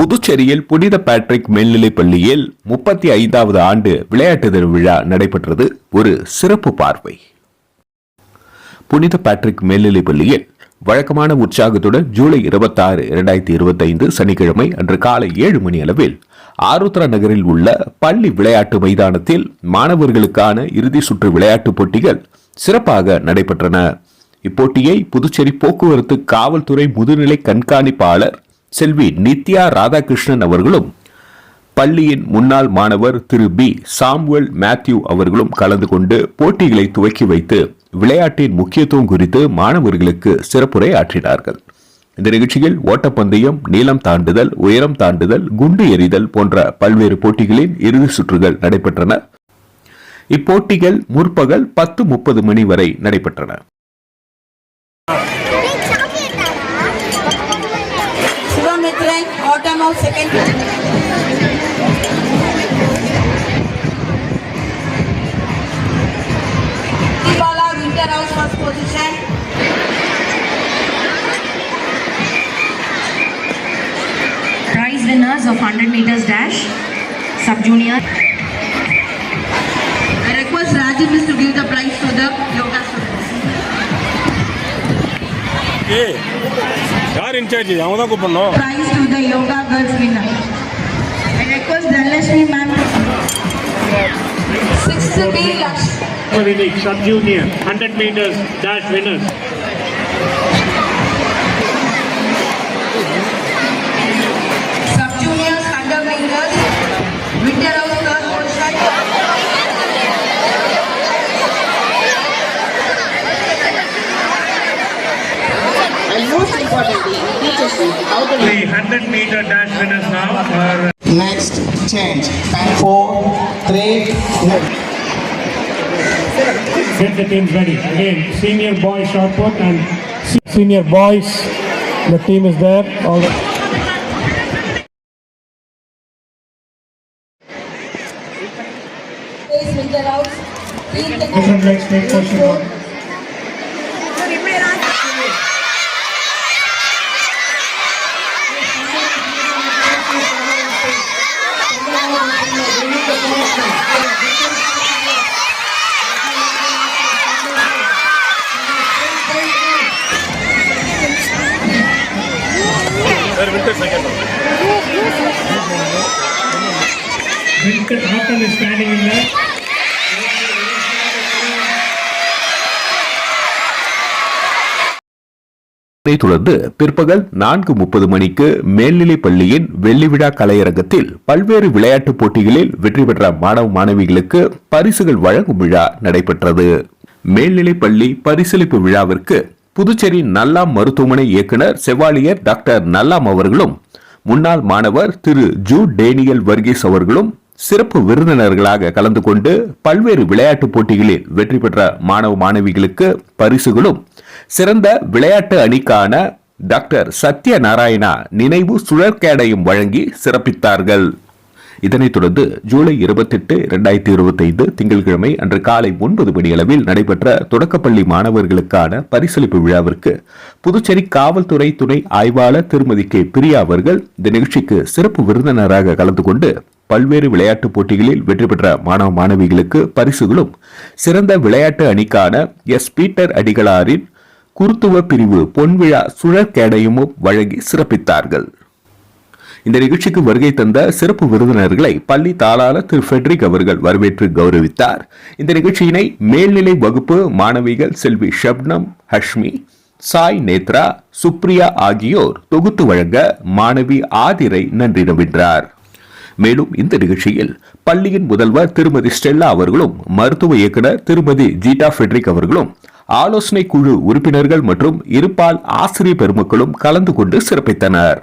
புதுச்சேரியில் புனித பேட்ரிக் மேல்நிலைப் பள்ளியில் 35வது ஆண்டு விளையாட்டு தின விழா நடைபெற்றது. ஒரு சிறப்பு பார்வை. புனித பேட்ரிக் மேல்நிலைப் பள்ளியில் வழக்கமான உற்சாகத்துடன் ஜூலை 26, 2025 சனிக்கிழமை அன்று காலை 7 மணி அளவில் ஆருத்ரா நகரில் உள்ள பள்ளி விளையாட்டு மைதானத்தில் மாணவர்களுக்கான இறுதி சுற்று விளையாட்டுப் போட்டிகள் சிறப்பாக நடைபெற்றன. இப்போட்டியை புதுச்சேரி போக்குவரத்து காவல்துறை முதுநிலை கண்காணிப்பாளர் செல்வி நித்யா ராதாகிருஷ்ணன் அவர்களும் பள்ளியின் முன்னாள் மாணவர் திரு பி சாமுவேல் மேத்யூ அவர்களும் கலந்து கொண்டு போட்டிகளை துவக்கி வைத்து விளையாட்டின் முக்கியத்துவம் குறித்து மாணவர்களுக்கு சிறப்புரை ஆற்றினார்கள். இந்த நிகழ்ச்சியில் ஓட்டப்பந்தயம், நீளம் தாண்டுதல், உயரம் தாண்டுதல், குண்டு எறிதல் போன்ற பல்வேறு போட்டிகளின் இறுதி சுற்றுகள் நடைபெற்றன. இப்போட்டிகள் முற்பகல் 10:30 மணி வரை நடைபெற்றன. First position. Prize winners of 100 meters dash, sub-junior. I request Rajiv to give the prize to the yoga students. Hey, yaar in charge? Avanga kuppanno. Prize to the yoga girls winner. I request Dhanlashmi ma'am. 6th B Lakshmi. Sub-junior 100 meters dash winners. Sub-juniors 100 meters. Winter of third position. And most importantly, it teaches you how to The 100 meter dash winners now are. Next change. Time 4, 3, 1. Get the teams ready. Again, senior boys shot put and senior boys. The team is there. All the Winter house. different legs make position one. Winter Houghton is standing in there. இதைத் தொடர்ந்து பிற்பகல் 4:30 மணிக்கு மேல்நிலைப் பள்ளியின் வெள்ளி விழா கலையரங்கத்தில் பல்வேறு விளையாட்டுப் போட்டிகளில் வெற்றி பெற்ற மாணவ மாணவிகளுக்கு பரிசுகள் வழங்கும் விழா நடைபெற்றது. மேல்நிலைப் பள்ளி பரிசளிப்பு விழாவிற்கு புதுச்சேரி நல்லாம் மருத்துவமனை இயக்குனர் செவாலியர் டாக்டர் நல்லாம் அவர்களும் முன்னாள் மாணவர் திரு ஜூ டேனியல் வர்கீஸ் அவர்களும் சிறப்பு விருந்தினர்களாக கலந்து கொண்டு பல்வேறு விளையாட்டுப் போட்டிகளில் வெற்றி பெற்ற மாணவ மாணவிகளுக்கு பரிசுகளும் சிறந்த விளையாட்டு அணிக்கான டாக்டர் சத்ய நாராயணா நினைவு சுழற்கேடையும் வழங்கி சிறப்பித்தார்கள். இதனைத் தொடர்ந்து ஜூலை 28, 2025 திங்கட்கிழமை அன்று காலை 9 மணி அளவில் நடைபெற்ற தொடக்கப்பள்ளி மாணவர்களுக்கான பரிசளிப்பு விழாவிற்கு புதுச்சேரி காவல்துறை துணை ஆய்வாளர் திருமதி கே பிரியா அவர்கள் இந்த நிகழ்ச்சிக்கு சிறப்பு விருந்தினராக கலந்து கொண்டு பல்வேறு விளையாட்டுப் போட்டிகளில் வெற்றி பெற்ற மாணவ மாணவிகளுக்கு பரிசுகளும் சிறந்த விளையாட்டு அணிக்கான எஸ் பீட்டர் அடிகளாரின் குருத்துவ பிரிவு பொன்விழா சுழற்கேடையும் வழங்கி சிறப்பித்தார்கள். இந்த நிகழ்ச்சிக்கு வருகை தந்த சிறப்பு விருந்தினர்களை பள்ளி தாளாளர் திரு ஃபெட்ரிக் அவர்கள் வரவேற்று கௌரவித்தார். இந்த நிகழ்ச்சியினை மேல்நிலை வகுப்பு மாணவிகள் செல்வி ஷப்னம், ஹஷ்மி, சாய் நேத்ரா, சுப்ரியா ஆகியோர் தொகுத்து வழங்க மாணவி ஆதிரை நன்றி நவின்றார். மேலும் இந்த நிகழ்ச்சியில் பள்ளியின் முதல்வர் திருமதி ஸ்டெல்லா அவர்களும் மருத்துவ இயக்குனர் திருமதி ஜீட்டா ஃபெட்ரிக் அவர்களும் ஆலோசனை குழு உறுப்பினர்கள் மற்றும் இருபால் ஆசிரியர் பெருமக்களும் கலந்து கொண்டு சிறப்பித்தனர்.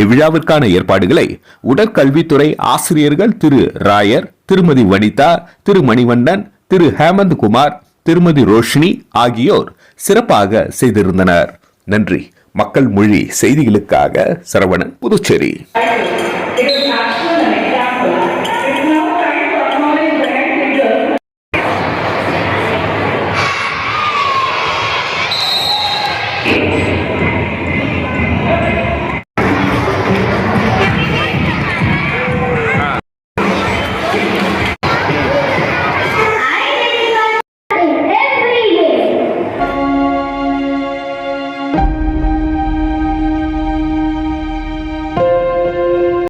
இவ்விழாவிற்கான ஏற்பாடுகளை உடற்கல்வித்துறை ஆசிரியர்கள் திரு ராயர், திருமதி வனிதா, திரு மணிவண்ணன், திரு ஹேமந்த் குமார், திருமதி ரோஷினி ஆகியோர் சிறப்பாக செய்திருந்தனர். நன்றி. மக்கள் மொழி செய்திகளுக்காக சரவணன், புதுச்சேரி.